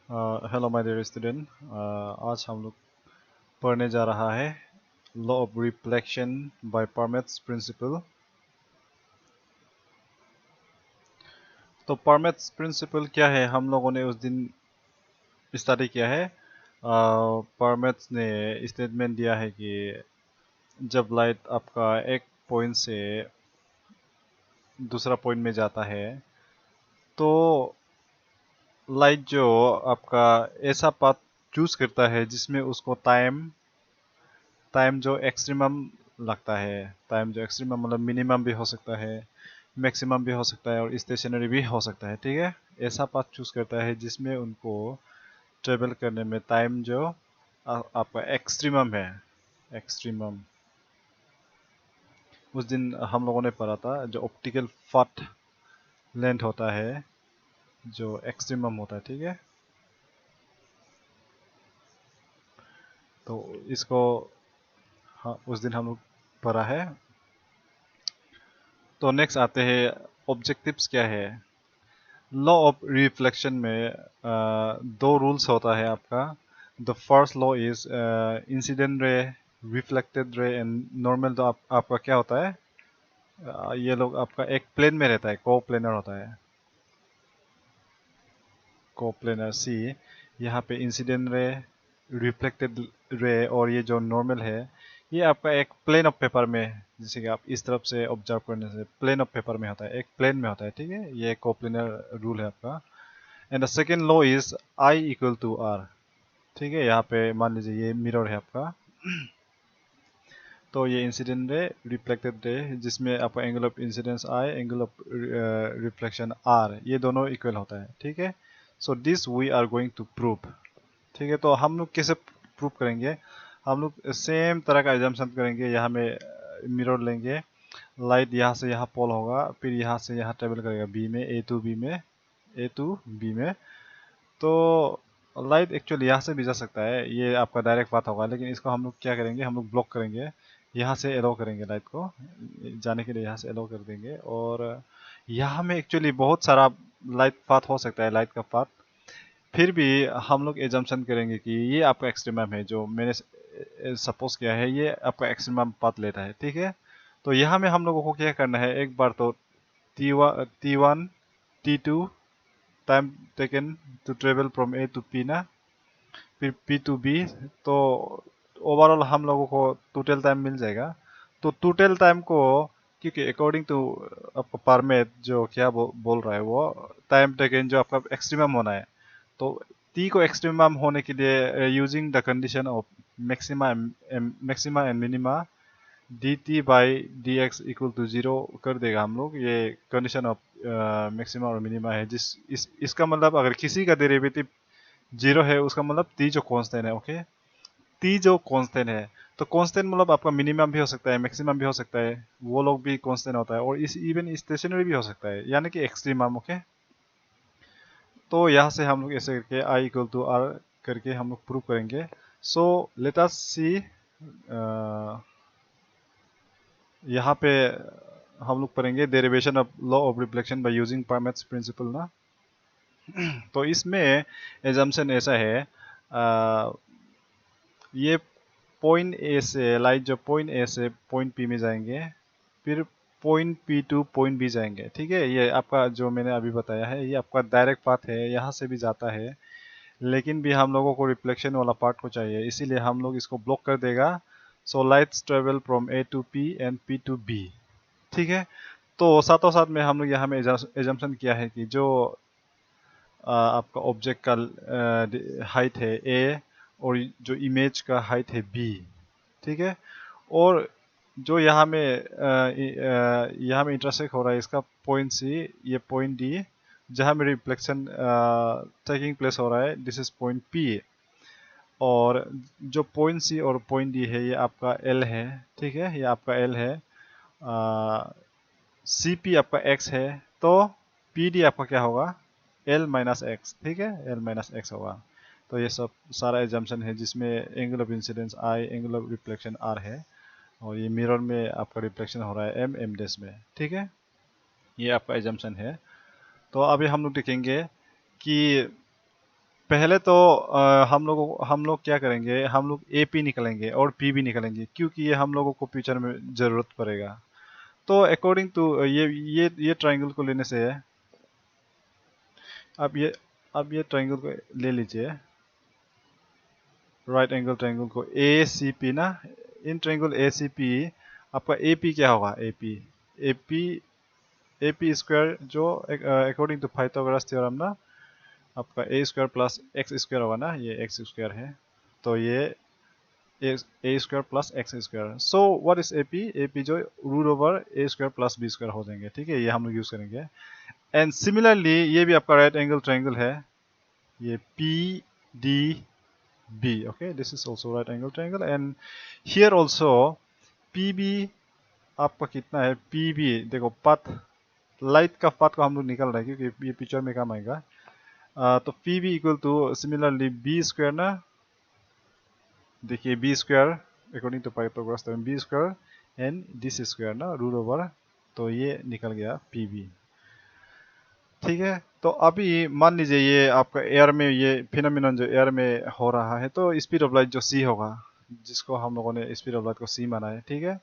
Hello my dear student. आज हम लोग पढ़ने जा रहा है law of reflection by Fermat's principle. तो परमेट्स प्रिंसिपल क्या है, हम लोगों ने उस दिन स्टडी किया है। परमेट्स ने स्टेटमेंट दिया है कि जब लाइट आपका एक पॉइंट से दूसरा पॉइंट में जाता है तो लाइट जो आपका ऐसा पाथ चूज करता है जिसमें उसको टाइम टाइम जो एक्सट्रीमम लगता है। टाइम जो एक्सट्रीमम मतलब मिनिमम भी हो सकता है, मैक्सिमम भी हो सकता है और स्टेशनरी भी हो सकता है। ठीक है, ऐसा पाथ चूज करता है जिसमें उनको ट्रेवल करने में टाइम जो आपका एक्सट्रीमम है। एक्सट्रीमम उस दिन हम लोगों ने पढ़ा था, जो ऑप्टिकल पाथ लेंथ होता है जो एक्सट्रीमम होता है। ठीक है, तो इसको हाँ उस दिन हम लोग पढ़ा है। तो नेक्स्ट आते हैं ऑब्जेक्टिव्स क्या है। लॉ ऑफ रिफ्लेक्शन में दो रूल्स होता है आपका। The first law is incident ray, reflected ray and normal. तो आपका क्या होता है, ये लोग आपका एक प्लेन में रहता है, को प्लेनर होता है। को प्लेनर सी, यहाँ पे इंसिडेंट रे, रिफ्लेक्टेड रे और ये जो नॉर्मल है ये आपका एक प्लेन ऑफ पेपर में, जैसे कि आप इस तरफ से ऑब्जर्व करने से प्लेन ऑफ पेपर में होता है, एक प्लेन में होता है। ठीक है, ये को प्लेनर रूल है आपका। And the second law is I equal to R. ठीक है, यहाँ पे मान लीजिए ये मिरर है आपका। तो ये इंसिडेंट रे, रिफ्लेक्टेड रे, जिसमें आपका angle of incidence I, angle of reflection R, ये दोनों इक्वल होता है। ठीक है, so this we are going to prove. ठीक है, तो हम लोग कैसे प्रूव करेंगे, हम लोग सेम तरह का एजम्पशन करेंगे। यहाँ में मिरर लेंगे, लाइट यहाँ से यहाँ पॉल होगा, फिर यहाँ से यहाँ ट्रेवल करेगा बी में, ए टू बी में, ए टू बी में। तो लाइट एक्चुअली यहाँ से भी जा सकता है, ये आपका डायरेक्ट बात होगा, लेकिन इसको हम लोग क्या करेंगे, हम लोग ब्लॉक करेंगे, यहाँ से एलो करेंगे लाइट को जाने के लिए, यहाँ से एलो कर देंगे। और यहाँ में एक्चुअली बहुत सारा लाइट पाथ हो सकता है, लाइट का पाथ। फिर भी हम लोग एजम्पशन करेंगे कि ये आपका एक्सट्रीमम है, जो मैंने सपोज किया है ये आपका एक्सट्रीमम पाथ लेता है। ठीक है, तो यहाँ में हम लोगों को क्या करना है, एक बार तो T1 T2 time taken to travel from A to P ना, फिर पी टू बी। तो ओवरऑल हम लोगों को टोटल टाइम मिल जाएगा। तो टोटल टाइम को, क्योंकि अकॉर्डिंग टू आपका परमेट जो क्या बोल रहा है, वो टाइम टेकन जो आपका एक्सट्रीमम होना है, तो टी को एक्सट्रीमम होने के लिए using the condition of maxima and minima, D T by D X equal to zero कर देगा हम लोग। ये कंडीशन ऑफ मैक्सिमा और मिनिमा है, इसका मतलब अगर किसी का डेरिवेटिव जीरो है उसका मतलब टी जो कांस्टेंट है। ओके, टी जो कांस्टेंट है, तो कांस्टेंट मतलब आपका मिनिमम भी हो सकता है, मैक्सिमम भी हो सकता है, वो लोग भी कांस्टेंट होता है, और इस इवन स्टेशनरी भी हो सकता है, यानी कि एक्सट्रीमम। ओके, तो यहाँ से हम लोग ऐसे करके आई इक्वल टू आर करके हम लोग प्रूव करेंगे। सो लेट अस सी, यहाँ पे हम लोग पढ़ेंगे derivation of law of reflection by using Fermat's principle ना। तो इसमें एजम्पशन ऐसा है, ये पॉइंट ए से लाइट जो पॉइंट ए से पॉइंट पी में जाएंगे, फिर point P to point B जाएंगे। ठीक है, ये आपका जो मैंने अभी बताया है ये आपका डायरेक्ट पाथ है, यहाँ से भी जाता है, लेकिन भी हम लोगों को रिफ्लेक्शन वाला पार्ट को चाहिए, इसीलिए हम लोग इसको ब्लॉक कर देगा। So lights travel from A to P and P to B. ठीक है, तो साथों साथ में हम लोग यहाँ में एजम्पशन किया है कि जो आपका ऑब्जेक्ट का हाइट है ए, और जो इमेज का हाइट है बी। ठीक है, और जो यहाँ में इंटरसेक्ट हो रहा है इसका पॉइंट सी, ये पॉइंट डी, जहाँ में रिफ्लेक्शन टेकिंग प्लेस हो रहा है, दिस इज पॉइंट पी। और जो पॉइंट सी और पॉइंट डी है ये आपका एल है। ठीक है, ये आपका एल है, सी पी आपका एक्स है, तो पी डी आपका क्या होगा, एल माइनस एक्स। ठीक है, एल माइनस एक्स होगा। तो ये सब सारा एजम्पशन है जिसमें angle of incidence I, angle of reflection R है, और ये मिरर में आपका रिफ्लेक्शन हो रहा है एम एम डैश में। ठीक है, ये आपका एजम्पशन है। तो अभी हम लोग देखेंगे कि पहले तो हम लोग क्या करेंगे, हम लोग ए पी निकलेंगे और पी भी निकलेंगे, क्योंकि ये हम लोगों को फ्यूचर में ज़रूरत पड़ेगा। तो अकॉर्डिंग टू ये ट्राइंगल को लेने से है। अब ये अब ये ट्राइंगल को ले लीजिए, राइट एंगल ट्राइंगल को ए सी पी ना। In triangle A C P आपका ए पी क्या होगा, A P A P square जो अकॉर्डिंग टू पाइथागोरस थ्योरम ना, आपका A square plus X square होगा ना, ये एक्स स्क्वायर है, तो ये A square plus X square. So what is A P जो root over A square plus B square हो जाएंगे, ठीक है, ये हम लोग यूज करेंगे। एंड सिमिलरली ये भी आपका राइट एंगल ट्राइंगल है, ये P D B, okay, this is also right angle triangle. And here also P B आपका कितना है, पी बी देखो पाथ, लाइट का पाथ को हम लोग निकल रहे हैं क्योंकि ये पिक्चर में काम आएगा। तो P B equal to similarly B square ना, देखिए B square according to Pythagoras theorem B square and this square ना रूट ओवर, तो ये निकल गया पी बी, ठीक है। तो अभी मान लीजिए ये आपका एयर में ये फिनोमिनन जो एयर में हो रहा है, तो स्पीड ऑफ लाइट जो सी होगा, जिसको हम लोगों ने स्पीड ऑफ लाइट को सी माना है, ठीक है।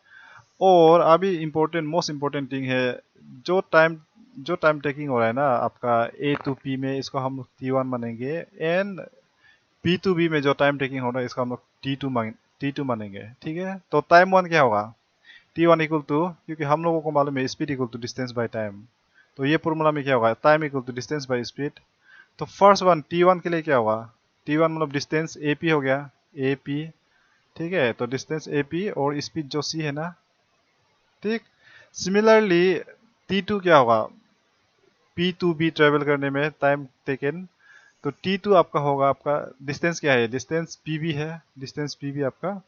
और अभी इम्पोर्टेंट मोस्ट इम्पोर्टेंट थिंग है, जो टाइम जो टाइम टेकिंग हो रहा है ना आपका ए टू पी में, इसको हम लोग टी वन मानेंगे। एंड पी टू बी में जो टाइम टेकिंग हो रहा है, इसको हम लोग टी टू मानेंगे, ठीक है। तो टाइम वन क्या होगा, टी वन इक्वल टू, क्योंकि हम लोगों को मालूम है speed equal to distance by time, तो ये फॉर्मूला में क्या होगा, time equal to distance by speed. तो फर्स्ट वन टी वन के लिए क्या होगा, टी वन मतलब डिस्टेंस ए पी हो गया, ए पी, ठीक है, तो डिस्टेंस ए पी और स्पीड जो सी है ना, ठीक। सिमिलरली टी टू क्या होगा, पी टू बी ट्रेवल करने में टाइम टेकन, तो टी टू आपका होगा, आपका डिस्टेंस क्या है, डिस्टेंस पी बी है, डिस्टेंस पी बी आपका,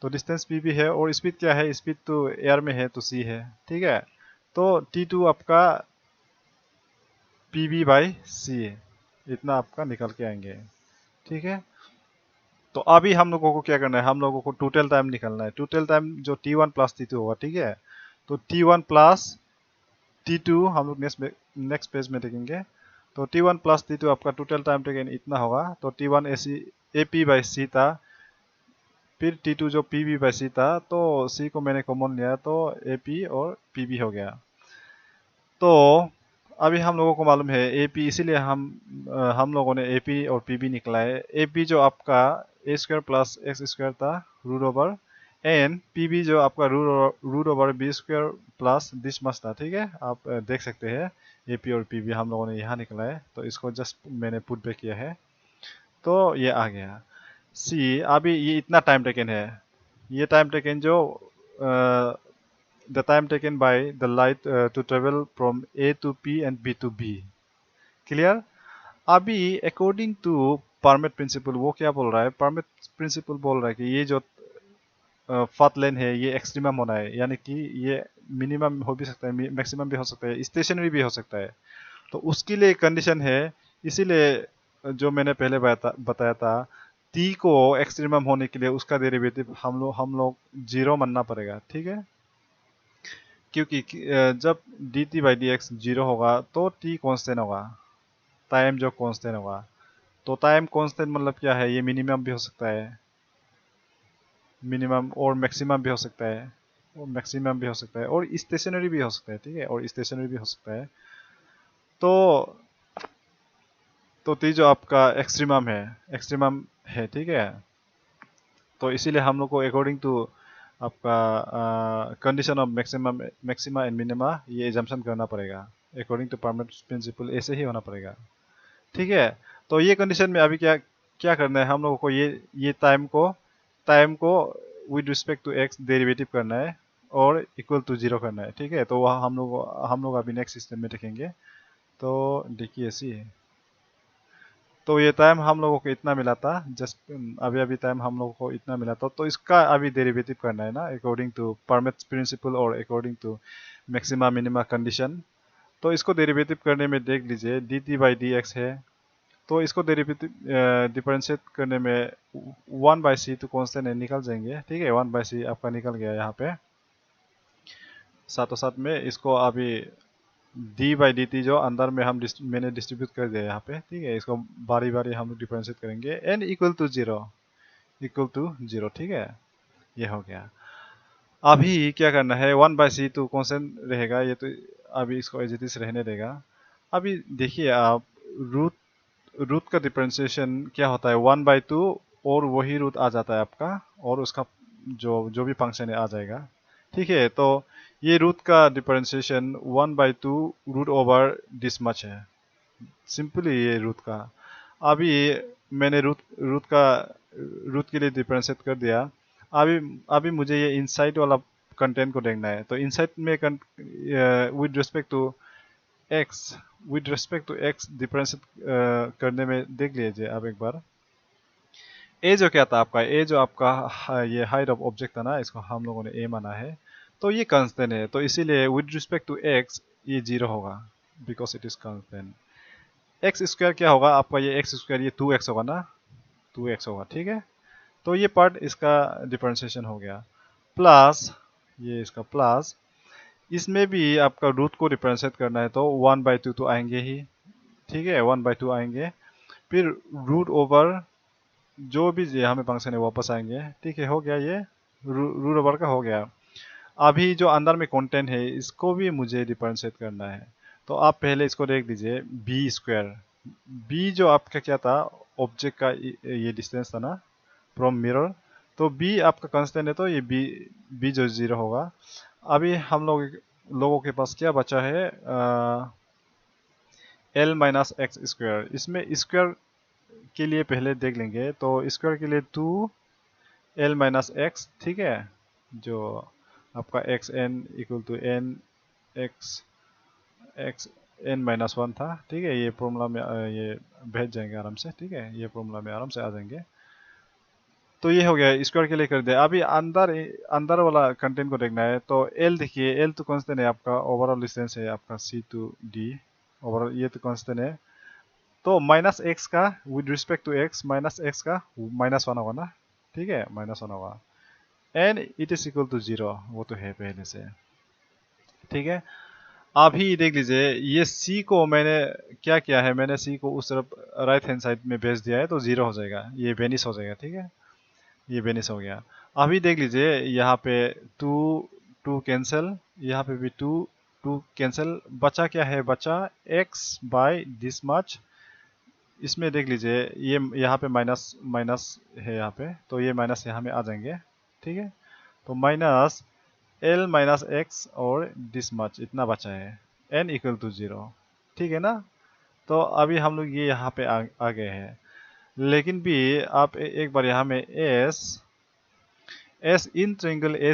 तो डिस्टेंस पी बी है और स्पीड क्या है, स्पीड तो एयर में है तो सी है, ठीक है। तो टी टू आपका पी बी बाई सी है, इतना आपका निकल के आएंगे, ठीक है। तो अभी हम लोगों को क्या करना है, हम लोगों को टोटल टाइम निकालना है, टोटल टाइम जो T one plus T two होगा, ठीक है। तो T one plus T two हम लोग नेक्स्ट पेज में देखेंगे। तो T one plus T two आपका टोटल टाइम टेकन इतना होगा, तो T one A P by C था, फिर टी टू जो पी बी बाई सी था, तो सी को मैंने कॉमन लिया तो ए पी और पी बी हो गया। तो अभी हम लोगों को मालूम है ए पी, इसीलिए हम लोगों ने ए पी और पी बी निकला है। ए पी जो आपका A square plus X square था root over, and P B जो आपका root over B square plus this much था, ठीक है। आप देख सकते हैं ए पी और पी बी हम लोगों ने यहाँ निकला है, तो इसको जस्ट मैंने पुट बैक किया है, तो ये आ गया। सी अभी ये इतना टाइम टेकन है, ये टाइम टेकन जो the time taken by the light to travel from A to P and B to B, clear. अभी अकॉर्डिंग टू परमिट प्रिंसिपल वो क्या बोल रहा है, परमिट प्रिंसिपल बोल रहा है कि ये जो पाथ लेंथ है ये एक्सट्रीमम होना है, यानी कि ये मिनिमम हो भी सकता है, मैक्सिमम भी हो सकता है, स्टेशनरी भी हो सकता है। तो उसके लिए कंडीशन है, इसीलिए जो मैंने पहले बताया था, टी को एक्सट्रीमम होने के लिए उसका डेरिवेटिव हम लोग जीरो मानना पड़ेगा, ठीक है। क्योंकि जब D T by D x zero होगा तो टी कांस्टेंट होगा, टाइम जो कांस्टेंट होगा। तो टाइम कांस्टेंट मतलब क्या है, ये मिनिमम भी हो सकता है, मिनिमम और मैक्सिमम भी हो सकता है, और मैक्सिमम भी हो सकता है, और स्टेशनरी भी हो सकता है, ठीक है, और स्टेशनरी भी हो सकता है। तो टी जो आपका एक्सट्रीमम है, ठीक है। तो इसीलिए हम लोग को अकॉर्डिंग टू आपका condition of maxima and minima ये एजम्पशन करना पड़ेगा, अकॉर्डिंग टू परमिट प्रिंसिपल ऐसे ही होना पड़ेगा, ठीक है। तो ये कंडीशन में अभी क्या क्या करना है, हम लोगों को ये टाइम को with respect to X derivative करना है और इक्वल टू जीरो करना है, ठीक है। तो वह हम लोग अभी नेक्स्ट सिस्टम में देखेंगे। तो देखिए सी, तो ये टाइम हम लोगों को इतना मिला था, जस्ट अभी अभी टाइम हम लोगों को इतना मिला था, तो इसका अभी डेरिवेटिव करना है ना, अकॉर्डिंग टू परमिट प्रिंसिपल और according to maxima minima condition. तो इसको डेरिवेटिव करने में देख लीजिए D T by D X है, तो इसको डेरिवेटिव डिफरेंशिएट करने में वन बाई सी तो कॉन्स्टेंट है, निकल जाएंगे, ठीक है। वन बाई सी आपका निकल गया यहाँ पे, साथों साथ में इसको अभी डी बाई डी टी जो अंदर में मैंने डिस्ट्रीब्यूट कर दिया यहाँ पे, ठीक है। इसको बारी बारी हम डिफरेंशिएट करेंगे। And equal to zero, equal to zero, ठीक है। ये हो गया। अभी क्या करना है, one by C two constant रहेगा ये तो, अभी इसको एज इट इज रहने देगा। अभी देखिए आप, रूट रूट का डिफरेंशिएशन क्या होता है, वन बाई टू और वही रूट आ जाता है आपका, और उसका जो जो भी फंक्शन है आ जाएगा, ठीक है। तो ये रूट का differentiation one by two root over this much है, सिंपली ये रूट का। अभी मैंने रूट के लिए डिफरेंशिएट कर दिया। अभी अभी मुझे ये इनसाइड वाला कंटेंट को देखना है। तो इनसाइड में with respect to X, differentiate करने में देख लीजिए आप एक बार। ए जो क्या था आपका, ए जो आपका ये हाइट ऑफ ऑब्जेक्ट था ना, इसको हम लोगों ने ए माना है। तो ये कांस्टेंट है, तो इसीलिए विद रिस्पेक्ट टू एक्स ये जीरो होगा, because it is constant. X square क्या होगा आपका, ये एक्स स्क्वायर ये टू एक्स होगा ना, टू एक्स होगा, ठीक है। तो ये पार्ट इसका डिफरेंशिएशन हो गया। प्लस ये इसका प्लस, इसमें भी आपका रूट को डिफरेंशिएट करना है तो वन बाई टू तो आएंगे ही, ठीक है, वन बाई टू आएंगे। फिर रूट ओवर जो भी ये हमें फंक्शन है वापस आएंगे, ठीक है। हो गया ये रूट ओवर का हो गया। अभी जो अंदर में कंटेंट है इसको भी मुझे डिफरेंशिएट करना है। तो आप पहले इसको देख लीजिए, बी स्क्वायर, बी जो आपका क्या था, ऑब्जेक्ट का ये डिस्टेंस था ना फ्रॉम मिरर। तो बी आपका कांस्टेंट है, तो ये बी जो जीरो होगा। अभी हम लोगों के पास क्या बचा है, एल माइनस एक्स स्क्वायर। इसमें स्क्वायर के लिए पहले देख लेंगे, तो स्क्वायर के लिए टू एल माइनस एक्स, ठीक है। जो आपका X N equal to N X X N minus one था, ठीक है। ये फॉर्मूला में ये भेज जाएंगे आराम से, ठीक है। ये फॉर्मूला में आराम से आ जाएंगे। तो ये हो गया, स्क्वायर के लिए कर दिया। अभी अंदर अंदर वाला कंटेंट को देखना है। तो एल देखिए, एल तो कांस्टेंट है आपका, ओवरऑल डिस्टेंस है आपका सी टू डी, ओवरऑल ये तो कांस्टेंट है। तो माइनस एक्स का with respect to X, minus X का माइनस वन होगा ना, ठीक है, माइनस वन होगा। And it is equal to zero, वो तो है पहले से, ठीक है। अभी देख लीजिए, ये सी को मैंने क्या किया है, मैंने सी को उस तरफ राइट हैंड साइड में भेज दिया है, तो जीरो हो जाएगा, ये वेनिस हो जाएगा, ठीक है। ये वेनिस हो गया। अभी देख लीजिए यहाँ पे टू टू कैंसिल, यहाँ पे भी टू टू कैंसिल, बचा क्या है, बचा एक्स बाय दिस मच। इसमें देख लीजिए ये यहाँ पे माइनस माइनस है यहाँ पे, तो ये माइनस यहाँ में आ जाएंगे, ठीक है। तो माइनस एल माइनस एक्स और दिस मच इतना बचा है, एन इक्वल टू जीरो, ठीक है ना। तो अभी हम लोग ये यहाँ पे आ गए हैं। लेकिन भी आप एक बार यहाँ में S S in triangle A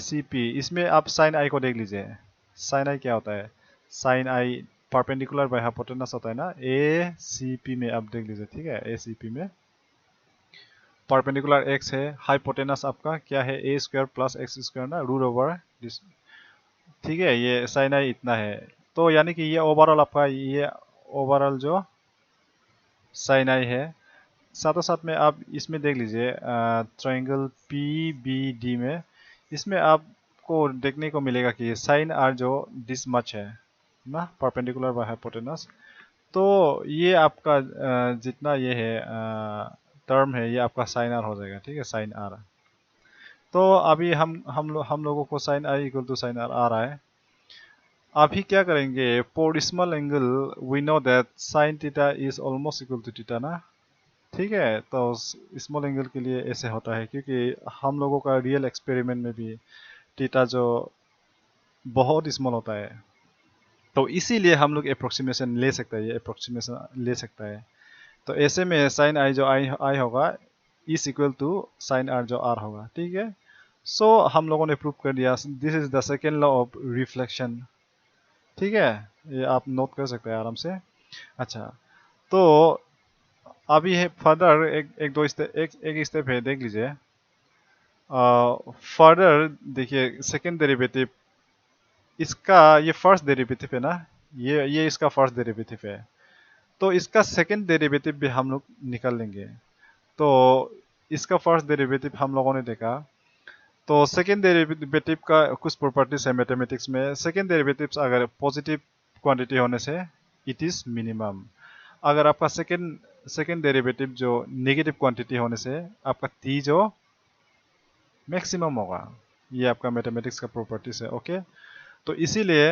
C P, इसमें आप साइन आई को देख लीजिए। साइन आई क्या होता है, sine I perpendicular by hypotenuse होता है ना। ए सी पी में आप देख लीजिए, ठीक है। ए सी पी में परपेंडिकुलर एक्स है, हाइपोटेनस आपका क्या है, ए स्क्वायर प्लस एक्स स्क्वायर ना, रूट ओवर दिस, ठीक है। ये साइन आई इतना है। तो यानी कि ये ओवरऑल आपका, ये ओवरऑल जो साइन आई है। साथों साथ में आप इसमें देख लीजिए ट्रायंगल पी बी डी में, इसमें आपको देखने को मिलेगा कि साइन आर जो दिस मच है ना, परपेंडिकुलर बाय हाइपोटेनस। तो ये आपका जितना ये है टर्म है, ये आपका साइन आर हो जाएगा, ठीक है, साइन आर। तो अभी हम लोगों को sine I equal to sine R आ रहा है। अभी क्या करेंगे, for small angle we know that sine theta is almost equal to theta ना, ठीक है। तो स्मॉल एंगल के लिए ऐसे होता है, क्योंकि हम लोगों का रियल एक्सपेरिमेंट में भी थीटा जो बहुत स्मॉल होता है, तो इसीलिए हम लोग अप्रोक्सीमेशन ले सकते हैं, ये अप्रोक्सीमेशन ले सकता है। तो ऐसे में साइन आई जो आई होगा is equal to sine R जो आर होगा, ठीक है। सो हम लोगों ने प्रूव कर दिया, this is the second law of reflection, ठीक है। ये आप नोट कर सकते हैं आराम से। अच्छा, तो अभी है फर्दर एक दो स्टेप, एक स्टेप है, देख लीजिए। फर्दर देखिए, सेकेंड डेरिवेटिव इसका, ये फर्स्ट डेरिवेटिव है ना, ये इसका फर्स्ट डेरिवेटिव है। तो इसका सेकेंड डेरिवेटिव भी हम लोग निकाल लेंगे। तो इसका फर्स्ट डेरिवेटिव हम लोगों ने देखा, तो सेकेंड डेरिवेटिव का कुछ प्रॉपर्टीज है मैथमेटिक्स में। सेकेंड डेरिवेटिव्स अगर पॉजिटिव क्वांटिटी होने से इट इज मिनिमम। अगर आपका सेकेंड डेरिवेटिव जो नेगेटिव क्वांटिटी होने से आपका टी जो मैक्सिमम होगा। ये आपका मैथमेटिक्स का प्रॉपर्टीज है। ओके, तो इसीलिए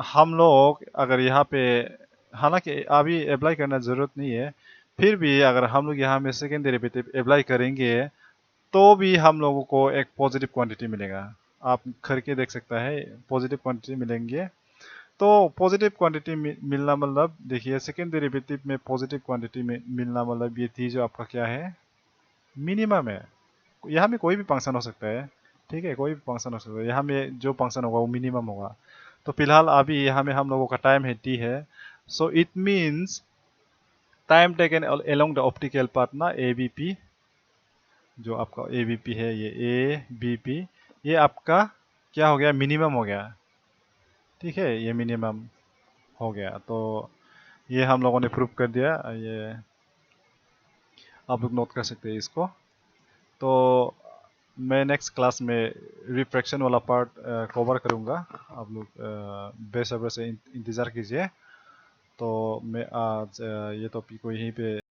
हम लोग अगर यहाँ पे, हालांकि अभी अप्लाई करना ज़रूरत नहीं है, फिर भी अगर हम लोग यहाँ में सेकेंड डेरिवेटिव अप्लाई करेंगे तो भी हम लोगों को एक पॉजिटिव क्वांटिटी मिलेगा। आप करके देख सकता है, पॉजिटिव क्वांटिटी मिलेंगे। तो पॉजिटिव क्वांटिटी मिलना मतलब देखिए, सेकेंड डेरिवेटिव में पॉजिटिव क्वांटिटी में मिलना मतलब ये थी जो आपका क्या है, मिनिमम है। यहाँ में कोई भी फंक्शन हो सकता है, ठीक है, कोई भी फंक्शन हो सकता है। यहाँ में जो फंक्शन होगा वो मिनिमम होगा। तो फिलहाल अभी यहाँ में हम लोगों का टाइम है टी है। So it means time taken along the optical path ना ए बी पी, जो आपका ए बी पी है, ये ए बी पी, ये आपका क्या हो गया, मिनिमम हो गया। ठीक है, ये मिनिमम हो गया। तो ये हम लोगों ने प्रूव कर दिया। ये आप लोग नोट कर सकते हैं इसको। तो मैं नेक्स्ट क्लास में रिफ्रैक्शन वाला पार्ट कवर करूँगा। आप लोग बेसब्र से इंतज़ार कीजिए। तो मैं आज ये टॉपिक को यहीं पे